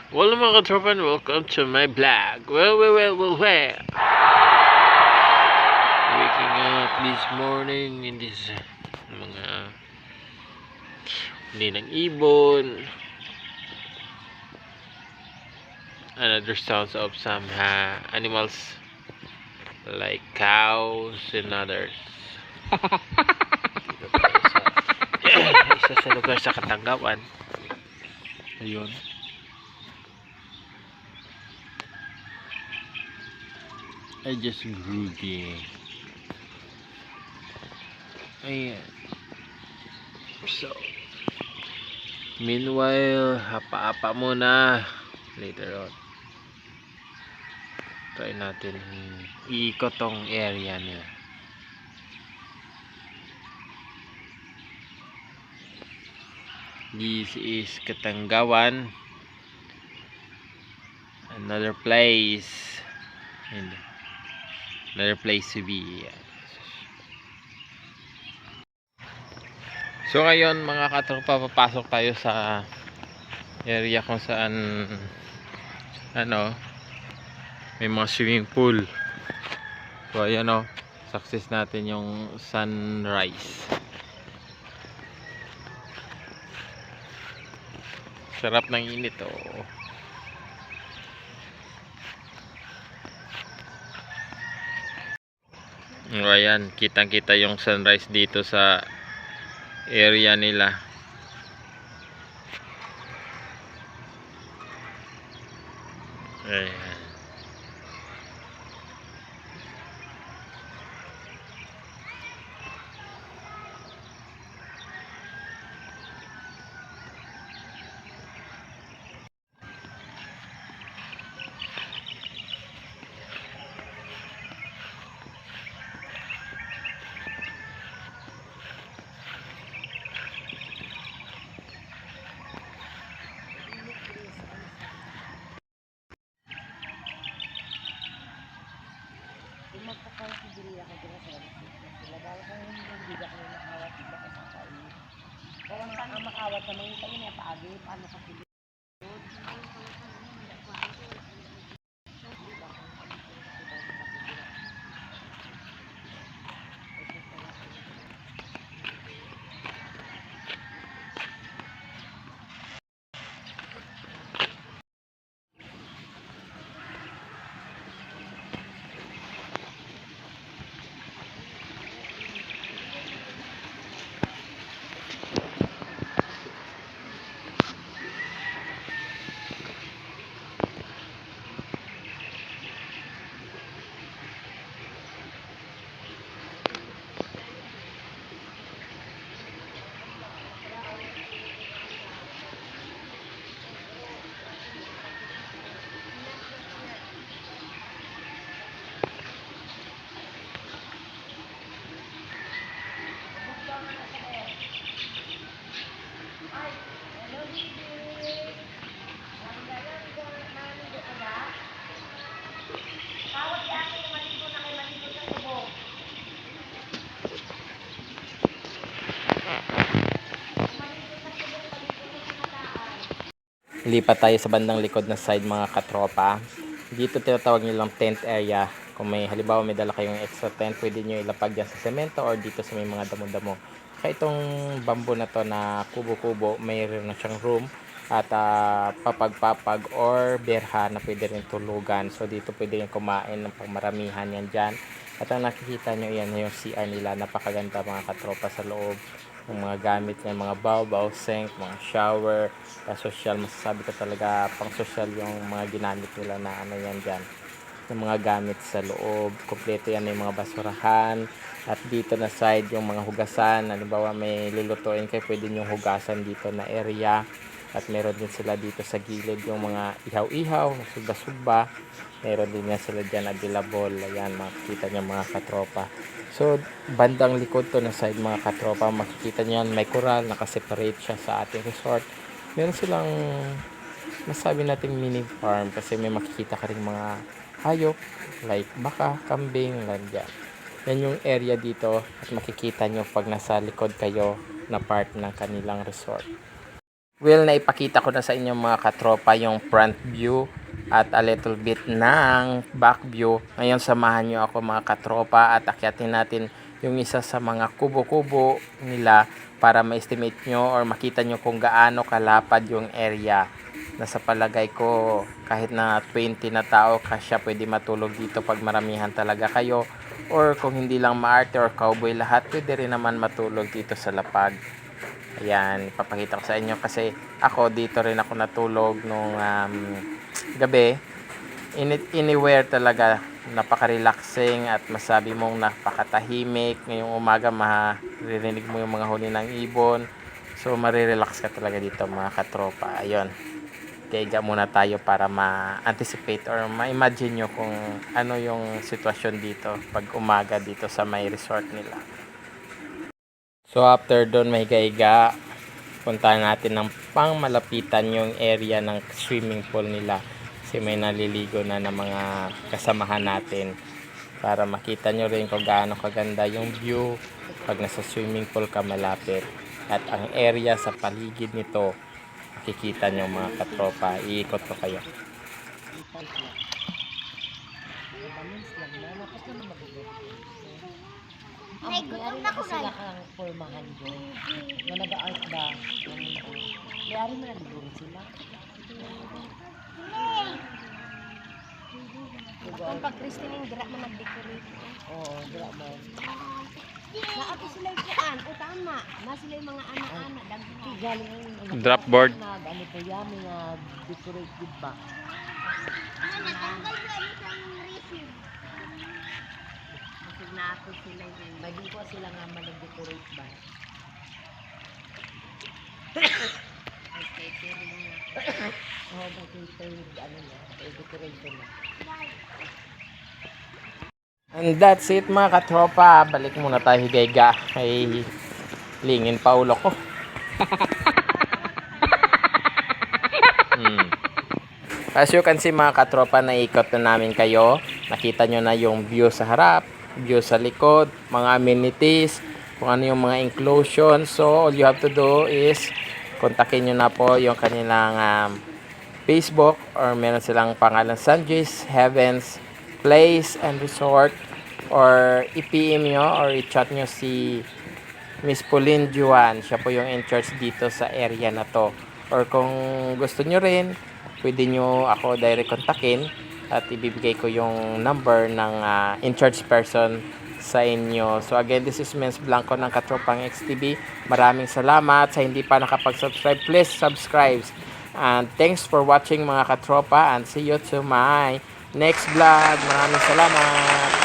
Well, mga katropan, welcome to my vlog. Well. Waking up this morning in this mga hindi ng ibon. Another sounds of some animals like cows and others. Isa sa lugar sa Katanggawan. Ayun. I just groovy. Ayan. So, meanwhile, hapa-hapa muna. Later on, try natin iikot tong area nila. This is Katanggawan. Another place. And another place to be. So ngayon mga katropa, papasok tayo sa area kung saan may mga swimming pool. So ayan success natin yung sunrise. Sarap ng init Ayan, kitang-kita yung sunrise dito sa area nila. Ayan. Magpapasigili ako dito sa labas. Lagaw ko yung bigat ko makawat iba ka sa kain. Pero ang makawat naman tayo na paagi paano kasi lipat tayo sa bandang likod na side mga katropa. Dito tinatawag nilang tent area. Kung may halimbawa may dala kayong extra tent, pwede nyo ilapag dyan sa semento or dito sa may mga damo-damo. Kaya itong bamboo na to na kubo-kubo, mayroon na siyang room at papag-papag or berha na pwede rin tulugan. So dito pwede yung kumain ng pangmaramihan yan dyan. At ang nakikita nyo yan yung CR nila, napakaganda mga katropa sa loob. Yung mga gamit niya, mga bowl, sink, mga shower, social, masasabi ko talaga pang social yung mga ginamit nila na yan dyan. Yung mga gamit sa loob, kompleto yan, may mga basurahan, at dito na side yung mga hugasan. Halimbawa may lulutuin kayo, pwede nyo hugasan dito na area. At meron din sila dito sa gilid yung mga ihaw-ihaw, suba-suba. Meron din yan sila dyan available. Ayan, makikita nyo mga katropa. So, bandang likod to na side mga katropa, makikita nyo yan, may coral, nakaseparate siya sa ating resort. Meron silang, masabi natin mini farm kasi may makikita ka rin mga hayop, like baka, kambing, landyan. Yan yung area dito at makikita nyo pag nasa likod kayo na part ng kanilang resort. Well, naipakita ko na sa inyo mga katropa yung front view at a little bit ng back view. Ngayon samahan nyo ako mga katropa at akyatin natin yung isa sa mga kubo-kubo nila para ma-estimate nyo or makita nyo kung gaano kalapad yung area. Nasa palagay ko kahit na 20 na tao kasya pwede matulog dito pag maramihan talaga kayo, or kung hindi lang maarte or cowboy lahat pwede rin naman matulog dito sa lapag. Ayan, ipapakita ko sa inyo kasi ako dito rin ako natulog nung gabi. Anywhere talaga, napaka-relaxing at masabi mong napakatahimik. Ngayong umaga maririnig mo yung mga huni ng ibon. So marirelax ka talaga dito mga katropa. Ayun, kaya muna tayo para ma-anticipate or ma-imagine nyo kung ano yung sitwasyon dito pag umaga dito sa may resort nila. So after doon may higa-higa, puntahan natin ng pangmalapitan yung area ng swimming pool nila. Kasi may naliligo na ng mga kasamahan natin para makita nyo rin kung gaano kaganda yung view pag nasa swimming pool ka malapit. At ang area sa paligid nito, makikita nyo mga katropa. Iikot ko kayo. Ay, gutom na ko sila kang formahan doon. Na nag-art ba? Mayari mo na doon sila. Kung pag Christine yung dira mo nag-decorate. Oo, dila mo. Naato sila yung kuan. O tama. Na sila yung mga anak-anak. Daghan. Galing ang Drop-board. Ano po yan, mga decorated ba? Kasi naato sila yung May di ko sila nga mag-decorate ba? Oo, mag-decorate, ano na, decoration na. And that's it mga katropa. Balik muna tayo higa-higa. Ay, lingin pa ulo ko. As you can see mga katropa, naikot na namin kayo. Nakita nyo na yung view sa harap, view sa likod, mga amenities, kung ano yung mga inclusion. So all you have to do is kontakin nyo na po yung kanilang Facebook, or meron silang pangalan Sanjay's Heavens Place and Resort, or i-PM nyo or i-chat nyo si Miss Pauline Juan. Siya po yung in charge dito sa area na to. Or kung gusto nyo rin, pwede nyo ako direct kontakin at ibibigay ko yung number ng in charge person sa inyo. So again, this is Men's Blanco ng Katropang XTV. Maraming salamat. Sa hindi pa nakapag-subscribe, please subscribe. And thanks for watching mga katropa, and see you to my next vlog. Maraming salamat.